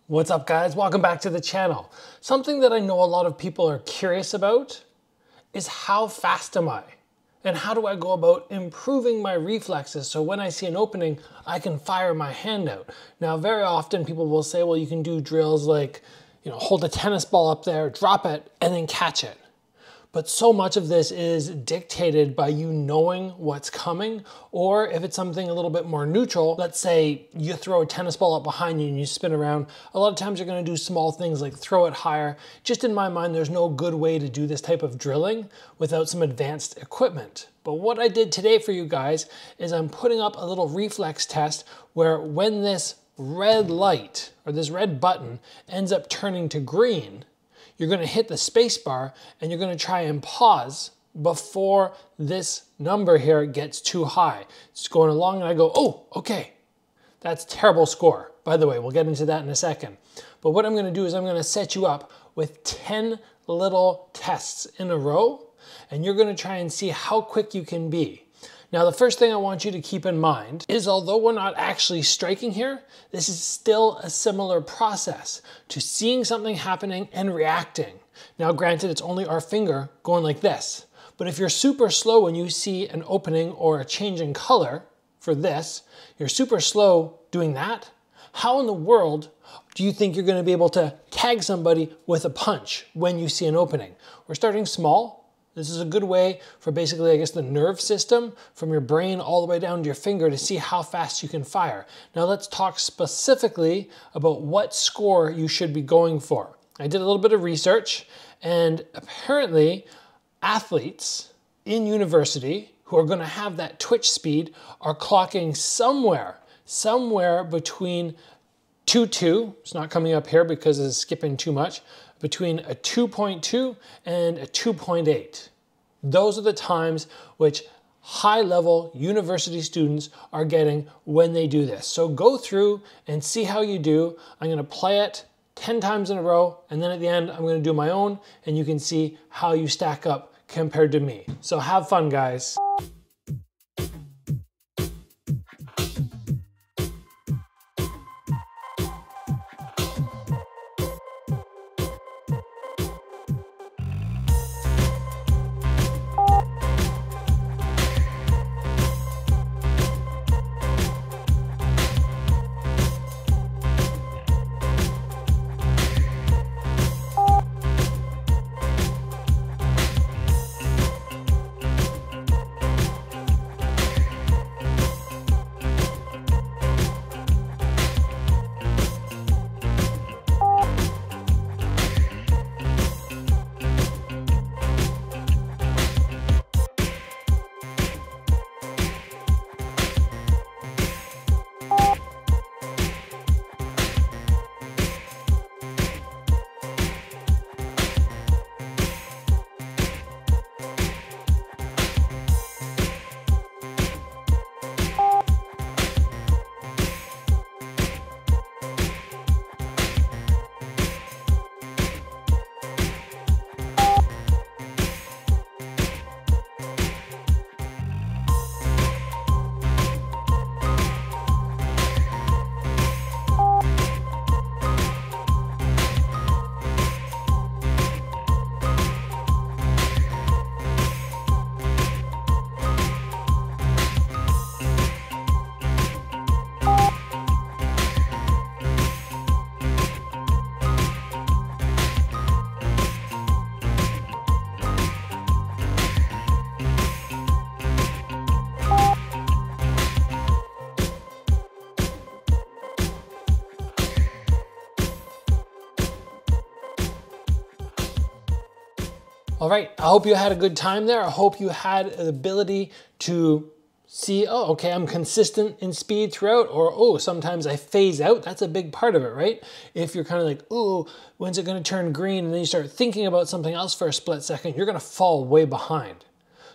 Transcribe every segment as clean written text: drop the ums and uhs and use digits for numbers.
What's up guys, welcome back to the channel. Something that I know a lot of people are curious about is how fast am I? And how do I go about improving my reflexes so when I see an opening, I can fire my hand out? Now, very often people will say, well, you can do drills like, hold a tennis ball up there, drop it, and then catch it. But so much of this is dictated by you knowing what's coming, or if it's something a little bit more neutral, let's say you throw a tennis ball up behind you and you spin around, a lot of times you're gonna do small things like throw it higher. Just in my mind, there's no good way to do this type of drilling without some advanced equipment. But what I did today for you guys is I'm putting up a little reflex test where when this red light or this red button ends up turning to green, you're going to hit the space bar and you're going to try and pause before this number here gets too high. It's going along and I go, oh, okay, that's a terrible score. By the way, we'll get into that in a second. But what I'm going to do is I'm going to set you up with 10 little tests in a row, and you're going to try and see how quick you can be. Now, the first thing I want you to keep in mind is although we're not actually striking here, this is still a similar process to seeing something happening and reacting. Now, granted, it's only our finger going like this, but if you're super slow when you see an opening or a change in color for this, you're super slow doing that, how in the world do you think you're going to be able to tag somebody with a punch when you see an opening? We're starting small. This is a good way for basically, I guess, the nerve system from your brain all the way down to your finger to see how fast you can fire. Now let's talk specifically about what score you should be going for. I did a little bit of research, and apparently athletes in university who are going to have that twitch speed are clocking somewhere between 2.2, it's not coming up here because it's skipping too much, between a 2.2 and a 2.8. Those are the times which high-level university students are getting when they do this. So go through and see how you do. I'm going to play it 10 times in a row, and then at the end, I'm going to do my own, and you can see how you stack up compared to me. So have fun, guys. All right, I hope you had a good time there. I hope you had the ability to see, oh, okay, I'm consistent in speed throughout, or, oh, sometimes I phase out. That's a big part of it, right? If you're kind of like, oh, when's it gonna turn green? And then you start thinking about something else for a split second, you're gonna fall way behind.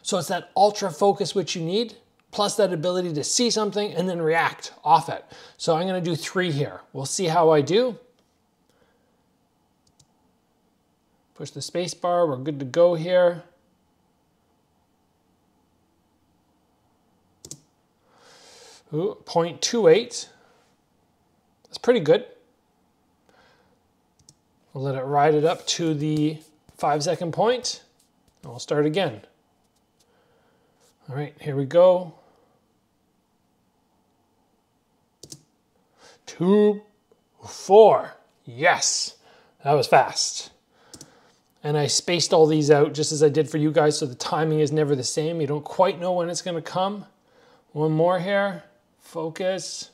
So it's that ultra focus which you need, plus that ability to see something and then react off it. So I'm gonna do 3 here. We'll see how I do. Push the space bar, we're good to go here. Ooh, 0.28. That's pretty good. We'll let it ride it up to the 5-second point, and we'll start again. All right, here we go. 2, 4. Yes, that was fast. And I spaced all these out just as I did for you guys, so the timing is never the same. You don't quite know when it's gonna come. One more here, focus.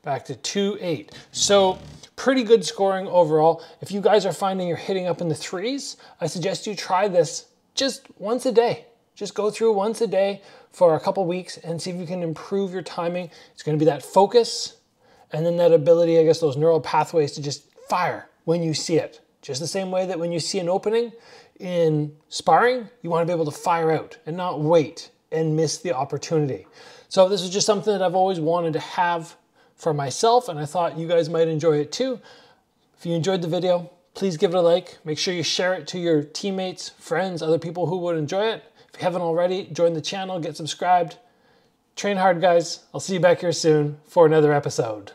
Back to 2-8. So pretty good scoring overall. If you guys are finding you're hitting up in the 3s, I suggest you try this just once a day. Just go through once a day for a couple weeks and see if you can improve your timing. It's gonna be that focus, and then that ability, I guess, those neural pathways to just fire when you see it. Just the same way that when you see an opening in sparring, you want to be able to fire out and not wait and miss the opportunity. So this is just something that I've always wanted to have for myself, and I thought you guys might enjoy it too. If you enjoyed the video, please give it a like. Make sure you share it to your teammates, friends, other people who would enjoy it. If you haven't already, join the channel, get subscribed. Train hard, guys. I'll see you back here soon for another episode.